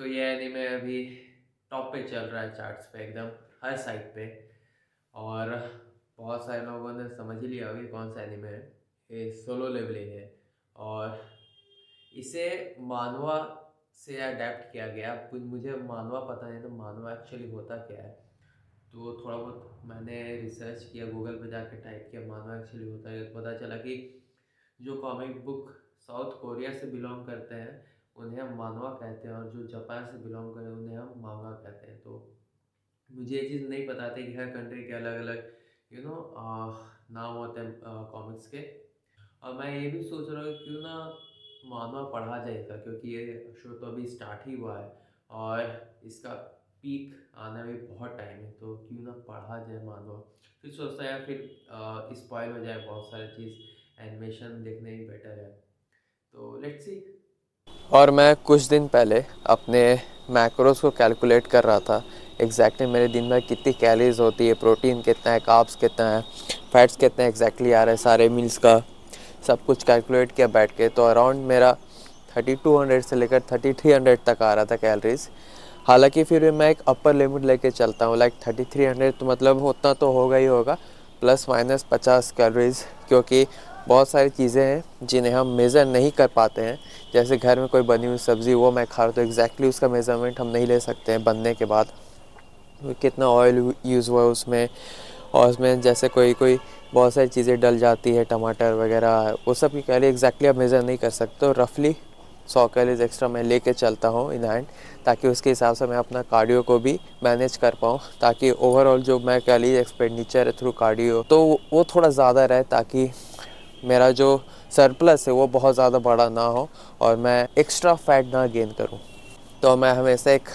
सो ये एनीमे अभी टॉप पे चल रहा है चार्ट्स पे एकदम हर साइट पे। और बहुत सारे लोगों ने समझ ही लिया होगा कि कौन सा एनीमे है। ये सोलो लेवलिंग है और इसे मानवा से अडेप्ट किया गया। कुछ मुझे मानवा पता नहीं तो मानवा एक्चुअली होता क्या है। तो थोड़ा बहुत मैंने रिसर्च किया, गूगल पे जाके टाइप किया मानवा एक्चुअली होता है, तो पता चला कि जो कॉमिक बुक साउथ कोरिया से बिलोंग करते हैं उन्हें हम मानवा कहते हैं, और जो जापान से बिलोंग करते हैं उन्हें हम मांगा कहते हैं। तो मुझे ये चीज़ नहीं पता थी कि हर कंट्री के अलग अलग नाम होते हैं कॉमिक्स के। और मैं ये भी सोच रहा हूँ क्यों ना मानवा पढ़ा जाएगा, क्योंकि ये शो तो अभी स्टार्ट ही हुआ है और इसका पीक आने में बहुत टाइम है, तो क्यों ना पढ़ा जाए मानवा। फिर सोचता है फिर स्पॉइल हो जाए बहुत सारी चीज़, एनिमेशन देखने ही बेटर है। तो लेट्स सी। और मैं कुछ दिन पहले अपने मैक्रोस को कैलकुलेट कर रहा था। एग्जैक्टली मेरे दिन में कितनी कैलोरीज होती है, प्रोटीन कितना है, कार्ब्स कितना है, फैट्स कितने एग्जैक्टली आ रहे हैं सारे मील्स का, सब कुछ कैलकुलेट किया बैठ के। तो अराउंड मेरा 3200 से लेकर 3300 तक आ रहा था कैलोरीज। हालांकि फिर भी मैं एक अपर लिमिट लेके चलता हूँ, लाइक 3300 तो मतलब उतना तो होगा ही होगा, प्लस माइनस 50 कैलोरीज, क्योंकि बहुत सारी चीज़ें हैं जिन्हें हम मेज़र नहीं कर पाते हैं। जैसे घर में कोई बनी हुई सब्ज़ी वो मैं खा रहा हूँ तो एग्जैक्टली उसका मेज़रमेंट हम नहीं ले सकते हैं बनने के बाद, कितना ऑयल यूज़ हुआ उसमें। और उसमें जैसे कोई कोई बहुत सारी चीज़ें डल जाती है, टमाटर वगैरह, वो सब की कैलोरी एग्जैक्टली आप मेज़र नहीं कर सकते। तो रफली 100 कैलोरीज एक्स्ट्रा मैं लेके चलता हूँ इन हैंड, ताकि उसके हिसाब से मैं अपना कार्डियो को भी मैनेज कर पाऊँ, ताकि ओवरऑल जो मैं कैलोरी एक्सपेंडिचर है थ्रू कार्डियो तो वो थोड़ा ज़्यादा रहे, ताकि मेरा जो सरप्लस है वो बहुत ज़्यादा बड़ा ना हो और मैं एक्स्ट्रा फैट ना गेन करूँ। तो मैं हमेशा एक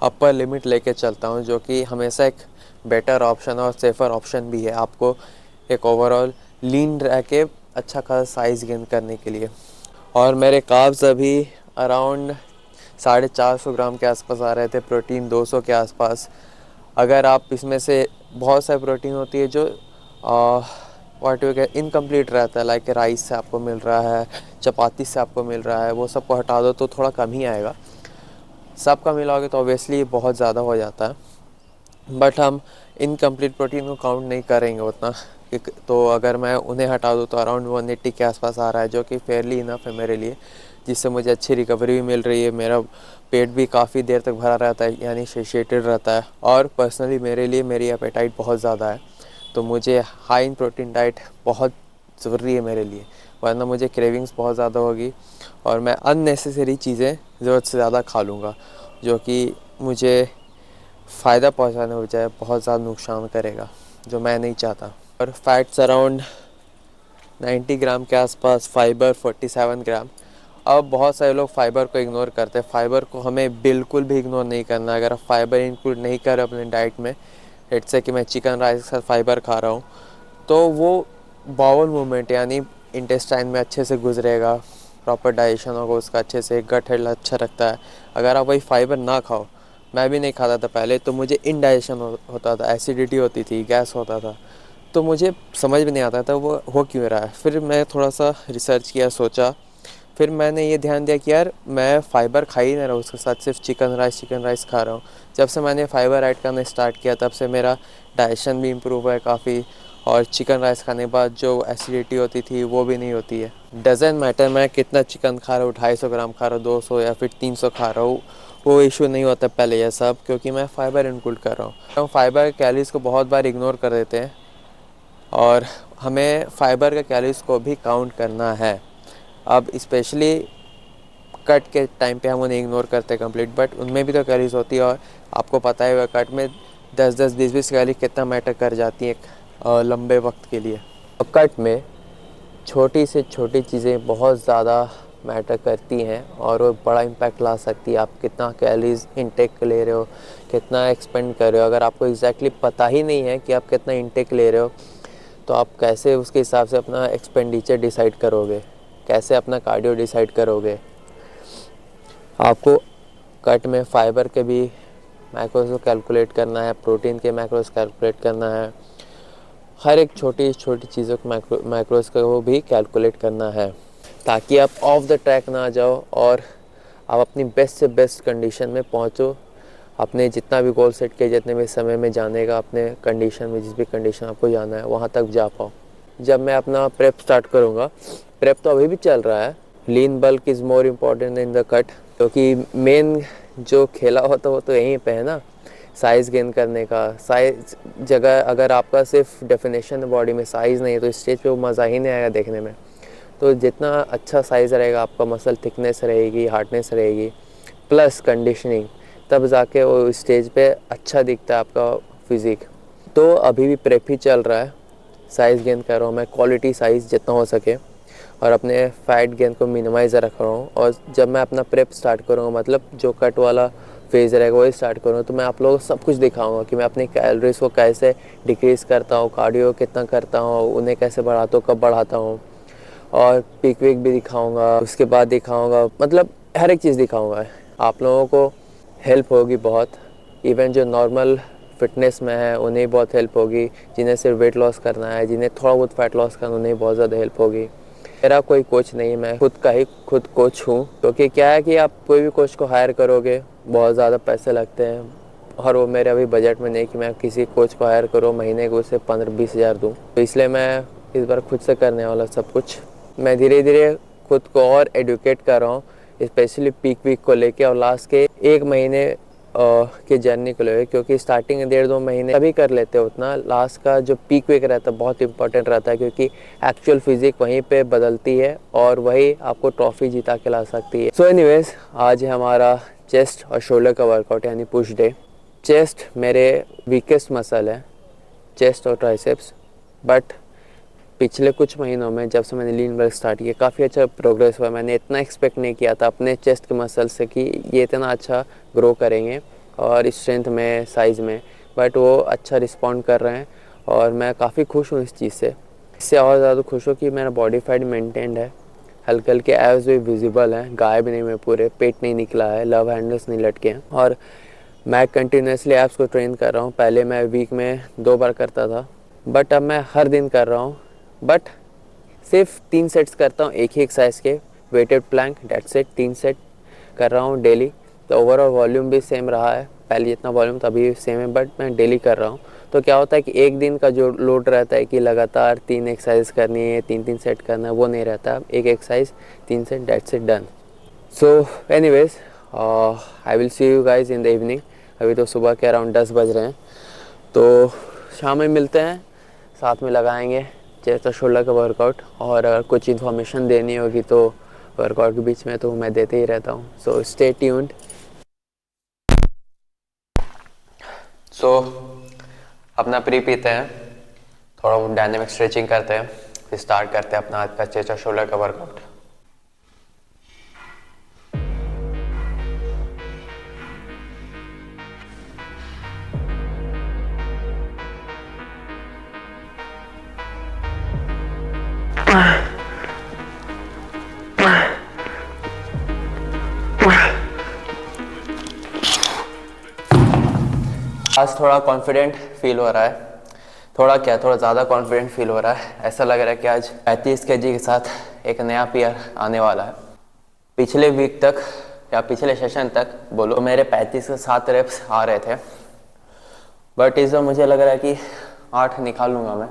अपर लिमिट लेके चलता हूँ, जो कि हमेशा एक बेटर ऑप्शन और सेफ़र ऑप्शन भी है आपको एक ओवरऑल लीन रह के अच्छा खासा साइज़ गेन करने के लिए। और मेरे कार्ब्स अभी अराउंड 450 ग्राम के आसपास आ रहे थे, प्रोटीन 200 के आसपास। अगर आप इसमें से बहुत सारी प्रोटीन होती है जो वाट यू इनकम्प्लीट रहता है, लाइक राइस से आपको मिल रहा है, चपाती से आपको मिल रहा है, वो सबको हटा दो तो थोड़ा कम ही आएगा। सबका मिलाओगे तो ऑब्वियसली बहुत ज़्यादा हो जाता है, बट हम इनकम्प्लीट प्रोटीन को काउंट नहीं करेंगे उतना। तो अगर मैं उन्हें हटा दूँ तो अराउंड 180 के आसपास आ रहा है, जो कि फेयरली इनफ है मेरे लिए, जिससे मुझे अच्छी रिकवरी भी मिल रही है। मेरा पेट भी काफ़ी देर तक भरा रहता है, यानी सेटिस्फाइड रहता है। और पर्सनली मेरे लिए मेरी एपेटाइट बहुत ज़्यादा है, तो मुझे हाई इन प्रोटीन डाइट बहुत ज़रूरी है मेरे लिए, वरना मुझे क्रेविंग्स बहुत ज़्यादा होगी और मैं अननेसेसरी चीज़ें ज़रूरत से ज़्यादा खा लूँगा, जो कि मुझे फ़ायदा पहुंचाने हो जाए बहुत ज़्यादा नुकसान करेगा, जो मैं नहीं चाहता। और फैट्स अराउंड 90 ग्राम के आसपास, फाइबर 47 ग्राम। अब बहुत सारे लोग फाइबर को इग्नोर करते हैं, फाइबर को हमें बिल्कुल भी इग्नोर नहीं करना। अगर आप फाइबर इंक्लूड नहीं कर रहे अपने डाइट में, लेट्स से कि मैं चिकन राइस के साथ फाइबर खा रहा हूँ, तो वो बाउल मूवमेंट यानी इंटेस्टाइन में अच्छे से गुजरेगा, प्रॉपर डाइजेशन होगा उसका अच्छे से, गट हेल्थ अच्छा रखता है। अगर आप वही फाइबर ना खाओ, मैं भी नहीं खाता था पहले, तो मुझे इनडाइजेशन होता था, एसिडिटी होती थी, गैस होता था, तो मुझे समझ में नहीं आता था वो हो क्यों रहा है। फिर मैं थोड़ा सा रिसर्च किया, सोचा, फिर मैंने ये ध्यान दिया कि यार मैं फ़ाइबर खा ही नहीं रहा हूँ, उसके साथ सिर्फ चिकन राइस खा रहा हूँ। जब से मैंने फ़ाइबर ऐड करना स्टार्ट किया तब से मेरा डाइजेशन भी इम्प्रूव है काफ़ी, और चिकन राइस खाने के बाद जो एसिडिटी होती थी वो भी नहीं होती है। डजेंट मैटर मैं कितना चिकन खा रहा हूँ, 250 ग्राम खा रहा हूँ, 200 या फिर 300 खा रहा हूँ, वो इशू नहीं होता पहले ये सब, क्योंकि मैं फ़ाइबर इंक्लूड कर रहा हूँ। हम फाइबर कैलोरीज को बहुत बार इग्नोर कर देते हैं, और हमें फाइबर के कैलोरीज को भी काउंट करना है। अब स्पेशली कट के टाइम पे हम उन्हें इग्नोर करते हैं कंप्लीट, बट उनमें भी तो कैलोरीज होती है, और आपको पता है कट में 10-10, 20-20 कैलोरी कितना मैटर कर जाती है एक लंबे वक्त के लिए। कट में छोटी से छोटी चीज़ें बहुत ज़्यादा मैटर करती हैं और वो बड़ा इम्पैक्ट ला सकती है। आप कितना कैलोरीज इनटेक ले रहे हो, कितना एक्सपेंड कर रहे हो, अगर आपको एग्जैक्टली पता ही नहीं है कि आप कितना इनटेक ले रहे हो, तो आप कैसे उसके हिसाब से अपना एक्सपेंडिचर डिसाइड करोगे, कैसे अपना कार्डियो डिसाइड करोगे। आपको कट में फ़ाइबर के भी मैक्रोस को कैलकुलेट करना है, प्रोटीन के मैक्रोस कैलकुलेट करना है, हर एक छोटी छोटी चीज़ों को मैक्रोस को भी कैलकुलेट करना है, ताकि आप ऑफ द ट्रैक ना जाओ और आप अपनी बेस्ट से बेस्ट कंडीशन में पहुँचो, अपने जितना भी गोल सेट किया, जितने भी समय में जाने का, अपने कंडीशन में जिस भी कंडीशन आपको जाना है वहाँ तक जा पाओ। जब मैं अपना प्रेप स्टार्ट करूँगा, प्रेप तो अभी भी चल रहा है, lean bulk is more important in the cut, क्योंकि मेन जो खेला होता वो तो यहीं पे है ना, साइज़ गेन करने का। साइज जगह अगर आपका सिर्फ डेफिनेशन बॉडी में साइज़ नहीं है तो स्टेज पे वो मज़ा ही नहीं आएगा देखने में। तो जितना अच्छा साइज़ रहेगा आपका, मसल थिकनेस रहेगी, हार्डनेस रहेगी, प्लस कंडीशनिंग, तब जाके वो स्टेज पे अच्छा दिखता है आपका फिज़िक। तो अभी भी प्रेप ही चल रहा है, साइज़ गेन कर रहा हूँ मैं, क्वालिटी साइज़ जितना हो सके, और अपने फैट गेन को मिनिमाइज़ रख रहा हूँ। और जब मैं अपना प्रेप स्टार्ट करूँगा, मतलब जो कट वाला फेज़ रहेगा वही स्टार्ट करूँगा, तो मैं आप लोगों को सब कुछ दिखाऊंगा कि मैं अपनी कैलोरीज को कैसे डिक्रीज़ करता हूँ, कार्डियो कितना करता हूँ, उन्हें कैसे बढ़ाता हूँ, कब बढ़ाता हूँ, और पिक विक भी दिखाऊंगा, उसके बाद दिखाऊंगा, मतलब हर एक चीज़ दिखाऊंगा। आप लोगों को हेल्प होगी बहुत, इवन जो नॉर्मल फिटनेस में है उन्हें बहुत हेल्प होगी, जिन्हें सिर्फ वेट लॉस करना है, जिन्हें थोड़ा बहुत फैट लॉस करना, उन्हें बहुत ज़्यादा हेल्प होगी। मेरा कोई कोच नहीं, मैं खुद कोच हूँ, क्योंकि क्या है कि आप कोई भी कोच को हायर करोगे बहुत ज़्यादा पैसे लगते हैं, और वो मेरे अभी बजट में नहीं कि मैं किसी कोच को हायर करूँ, महीने को उसे 15-20 हज़ार दूँ। तो इसलिए मैं इस बार खुद से करने वाला सब कुछ। मैं धीरे धीरे खुद को और एडुकेट कर रहा हूँ, स्पेशली पीक वीक को लेके, और लास्ट के 1 महीने की जर्नी को लेके, क्योंकि स्टार्टिंग 1.5-2 महीने अभी कर लेते हैं उतना, लास्ट का जो पीक वीक रहता है बहुत इंपॉर्टेंट रहता है, क्योंकि एक्चुअल फिजिक वहीं पे बदलती है और वही आपको ट्रॉफी जिता के ला सकती है। सो एनीवेज, आज है हमारा चेस्ट और शोल्डर का वर्कआउट, यानी पुश डे। चेस्ट मेरे वीकेस्ट मसल है, चेस्ट और ट्राइसेप्स, बट पिछले कुछ महीनों में जब से मैंने लीन वर्क स्टार्ट किया, काफ़ी अच्छा प्रोग्रेस हुआ। मैंने इतना एक्सपेक्ट नहीं किया था अपने चेस्ट के मसल से कि ये इतना अच्छा ग्रो करेंगे और स्ट्रेंथ में, साइज़ में, बट वो अच्छा रिस्पॉन्ड कर रहे हैं और मैं काफ़ी खुश हूँ इस चीज़ से। इससे और ज़्यादा खुश हूँ कि मेरा बॉडी फैट मेंटेन्ड है, हल्के हल्के एब्स भी विजिबल हैं, गायब नहीं हुए पूरे, पेट नहीं निकला है, लव हैंडल्स नहीं लटके हैं, और मैं कंटिन्यूसली एब्स को ट्रेन कर रहा हूँ। पहले मैं वीक में 2 बार करता था, बट अब मैं हर दिन कर रहा हूँ, बट सिर्फ 3 सेट्स करता हूँ एक ही एक्सरसाइज के, weighted plank, that's it, 3 set कर रहा हूँ डेली। तो ओवरऑल वॉल्यूम भी सेम रहा है, पहले जितना वॉल्यूम था अभी सेम है, बट मैं डेली कर रहा हूँ। तो क्या होता है कि एक दिन का जो लोड रहता है कि लगातार 3 एक्सरसाइज करनी है, 3-3 सेट करना है, वो नहीं रहता। एक exercise 3 set, that's it, done. So anyways, I will see you guys in the evening. अभी तो सुबह के अराउंड 10 बज रहे हैं, तो शाम में मिलते हैं, साथ में लगाएंगे चेस्ट और शोल्डर का वर्कआउट। और अगर कुछ इन्फॉर्मेशन देनी होगी तो वर्कआउट के बीच में तो मैं देते ही रहता हूँ। So stay tuned. सो अपना प्री पीते हैं, थोड़ा बहुत डायनेमिक स्ट्रेचिंग करते हैं, फिर स्टार्ट करते हैं अपना आज का चेस्ट और शोल्डर का वर्कआउट। आज थोड़ा कॉन्फिडेंट फील हो रहा है, थोड़ा ज़्यादा कॉन्फिडेंट फील हो रहा है। ऐसा लग रहा है कि आज 35 kg के साथ एक नया पेयर आने वाला है। पिछले वीक तक या पिछले सेशन तक बोलो तो मेरे 35 से 7 रेप्स आ रहे थे, बट इस बार मुझे लग रहा है कि 8 निकाल लूँगा मैं।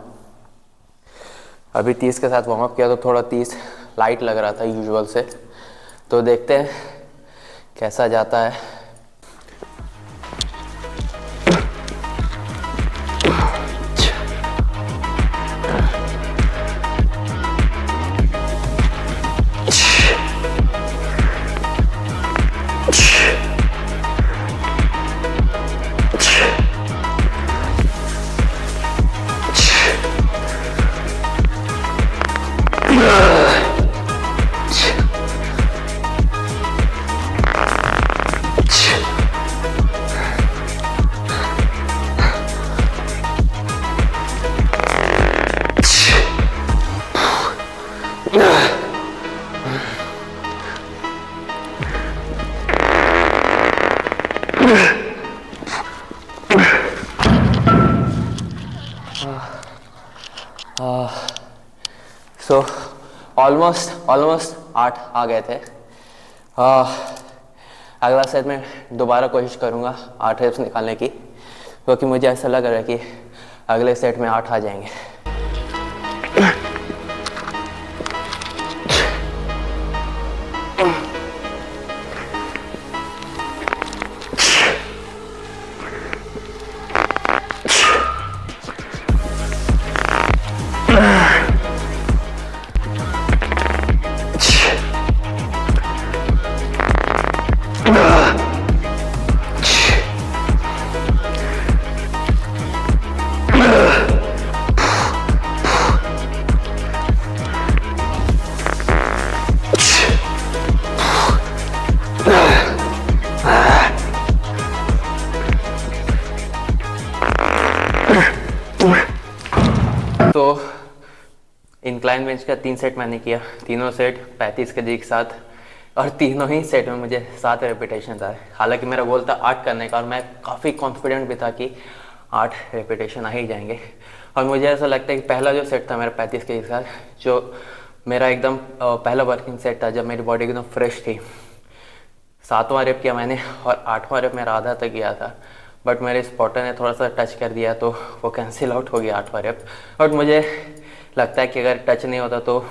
अभी 30 के साथ वार्म अप किया तो थोड़ा 30 लाइट लग रहा था यूजुअल से, तो देखते हैं कैसा जाता है। सो ऑलमोस्ट 8 आ गए थे। अगला सेट में दोबारा कोशिश करूँगा 8 रेप्स निकालने की, क्योंकि मुझे ऐसा लग रहा है कि अगले सेट में 8 आ जाएंगे। तो इंक्लाइन बेंच का 3 सेट मैंने किया, तीनों सेट 35 kg के साथ, और तीनों ही सेट में मुझे 7 रेपिटेशन था। हालांकि मेरा गोल था 8 करने का, और मैं काफ़ी कॉन्फिडेंट भी था कि 8 रेपिटेशन आ ही जाएंगे। और मुझे ऐसा लगता है कि पहला जो सेट था मेरा 35 kg के साथ, जो मेरा एकदम पहला वर्किंग सेट था, जब मेरी बॉडी एकदम फ्रेश थी, 7वां रेप किया मैंने, और 8वां रेप मेरा आधा तक गया था, बट मेरे स्पॉटर ने थोड़ा सा टच कर दिया तो वो कैंसिल आउट हो गया 8वां रेप। बट मुझे लगता है कि अगर टच नहीं होता तो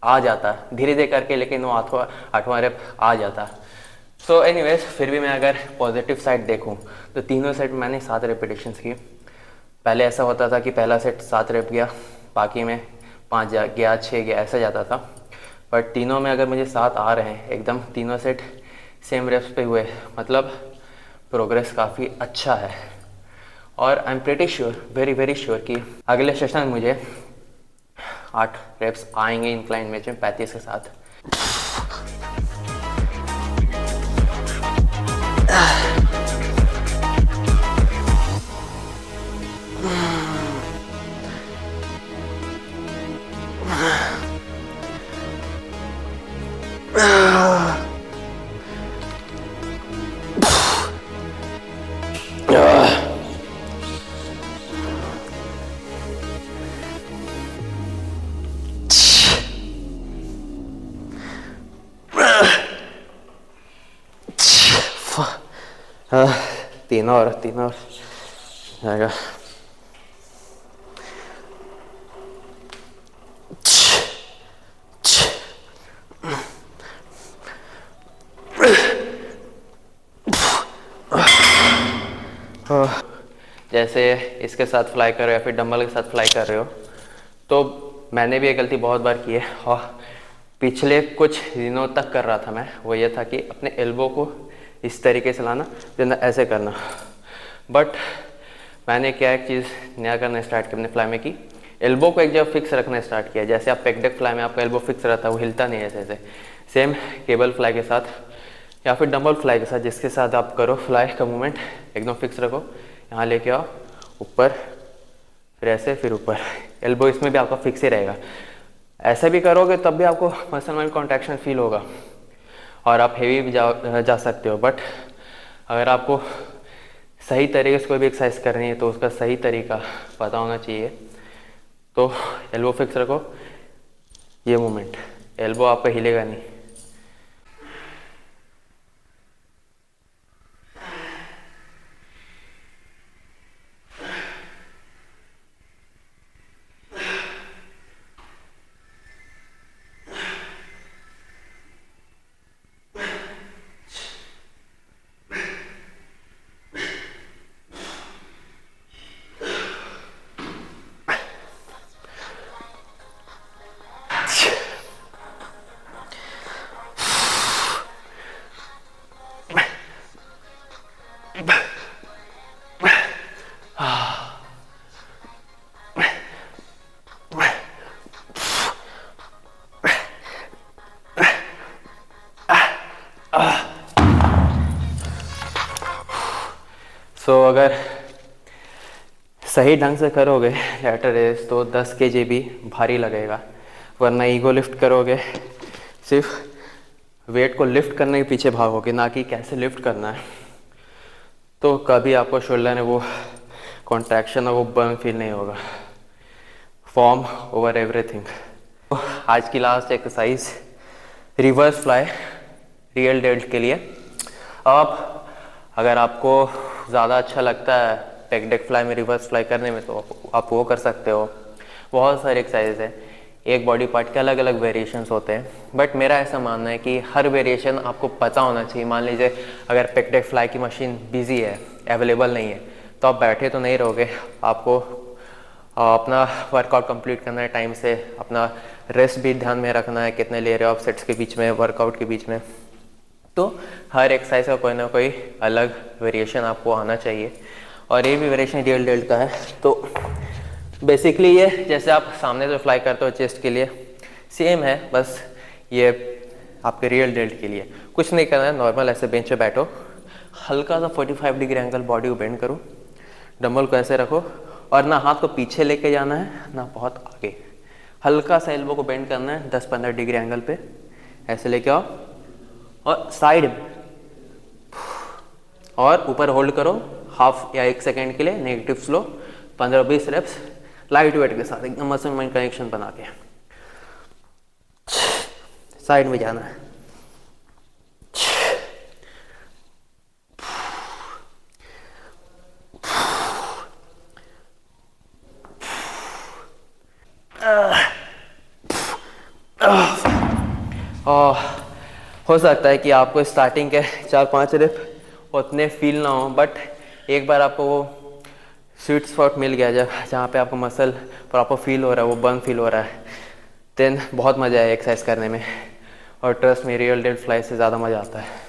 आ जाता धीरे धीरे करके, लेकिन वो 8वां रेप आ जाता। सो एनीवेज, फिर भी मैं अगर पॉजिटिव साइड देखूं तो तीनों सेट में मैंने 7 रेपिटेशंस की। पहले ऐसा होता था कि पहला सेट 7 रेप गया, बाकी में 5 गया, 6 गया, ऐसा जाता था। बट तीनों में अगर मुझे 7 आ रहे हैं, एकदम तीनों सेट सेम रेप्स पे हुए, मतलब प्रोग्रेस काफ़ी अच्छा है। और I am pretty sure, very very sure कि अगले सेशन में मुझे 8 रेप्स आएंगे इंक्लाइन में 35 के साथ। तीनों और जाएगा। जैसे इसके साथ फ्लाई कर रहे हो या फिर डंबल के साथ फ्लाई कर रहे हो, तो मैंने भी ये गलती बहुत बार की है, और पिछले कुछ दिनों तक कर रहा था मैं। वो ये था कि अपने एल्बो को इस तरीके से लाना, फिर ऐसे करना। बट मैंने क्या एक चीज़ नया करना स्टार्ट किया अपने फ्लाई में, कि एल्बो को एक जगह फिक्स रखना स्टार्ट किया। जैसे आप पेक डेक फ्लाई में आपका एल्बो फिक्स रहता है, वो हिलता नहीं है ऐसे ऐसे, सेम केबल फ्लाई के साथ या फिर डंबल फ्लाई के साथ, जिसके साथ आप करो फ्लाई का मूवमेंट एकदम फिक्स रखो। यहाँ लेके आओ ऊपर, फिर ऐसे, फिर ऊपर, एल्बो इसमें भी आपका फिक्स ही रहेगा। ऐसे भी करोगे तब भी आपको मसल माइंड कॉन्ट्रैक्शन फील होगा, और आप हेवी भी जा सकते हो। बट अगर आपको सही तरीके से कोई भी एक्सरसाइज करनी है तो उसका सही तरीका पता होना चाहिए। तो एल्बो फिक्स रखो, ये मूवमेंट, एल्बो आपका हिलेगा नहीं। सो अगर सही ढंग से करोगे लैटर रेस तो 10 kg भी भारी लगेगा, वरना ईगो लिफ्ट करोगे सिर्फ वेट को लिफ्ट करने के पीछे भागोगे, ना कि कैसे लिफ्ट करना है, तो कभी आपको शोल्डर में वो कॉन्ट्रैक्शन और वो बर्न फील नहीं होगा। Form over everything. आज की last exercise reverse fly real dealt के लिए। अब अगर आपको ज़्यादा अच्छा लगता है पेक डेक फ्लाई में रिवर्स फ्लाई करने में तो आप वो कर सकते हो। बहुत सारे एक्सरसाइज हैं, एक बॉडी पार्ट के अलग अलग वेरिएशंस होते हैं, बट मेरा ऐसा मानना है कि हर वेरिएशन आपको पता होना चाहिए। मान लीजिए अगर पेक डेक फ्लाई की मशीन बिजी है, अवेलेबल नहीं है, तो आप बैठे तो नहीं रहोगे, आपको अपना वर्कआउट कंप्लीट करना है टाइम से, अपना रेस्ट भी ध्यान में रखना है, कितने ले रहे हो आप सेट्स के बीच में, वर्कआउट के बीच में। तो हर एक्सरसाइज का कोई ना कोई अलग वेरिएशन आपको आना चाहिए, और ये भी वेरिएशन रियल डेल्ट का है। तो बेसिकली ये जैसे आप सामने से फ्लाई करते हो चेस्ट के लिए सेम है, बस ये आपके रियल डेल्ट के लिए कुछ नहीं करना है। नॉर्मल ऐसे बेंच पे बैठो, हल्का सा 45 डिग्री एंगल बॉडी को बेंड करो, डंबल को ऐसे रखो, और ना हाथ को पीछे लेके जाना है ना बहुत आगे, हल्का सा एल्बो को बेंड करना है 10-15 डिग्री एंगल पे, ऐसे लेके आओ और साइड में, और ऊपर होल्ड करो हाफ या 1 सेकेंड के लिए, negative slow 15-20 reps light weight के साथ, एकदम मसल माइंड कनेक्शन बना के साइड में जाना है। हो सकता है कि आपको स्टार्टिंग के 4-5 रेप उतने फील ना हो, बट एक बार आपको वो स्वीट स्पॉट मिल गया जहाँ पे आपको मसल प्रॉपर फील हो रहा है, वो बर्न फील हो रहा है, देन बहुत मज़ा आया एक्सरसाइज करने में। और ट्रस्ट में रियल डेल्ट फ्लाई से ज़्यादा मज़ा आता है।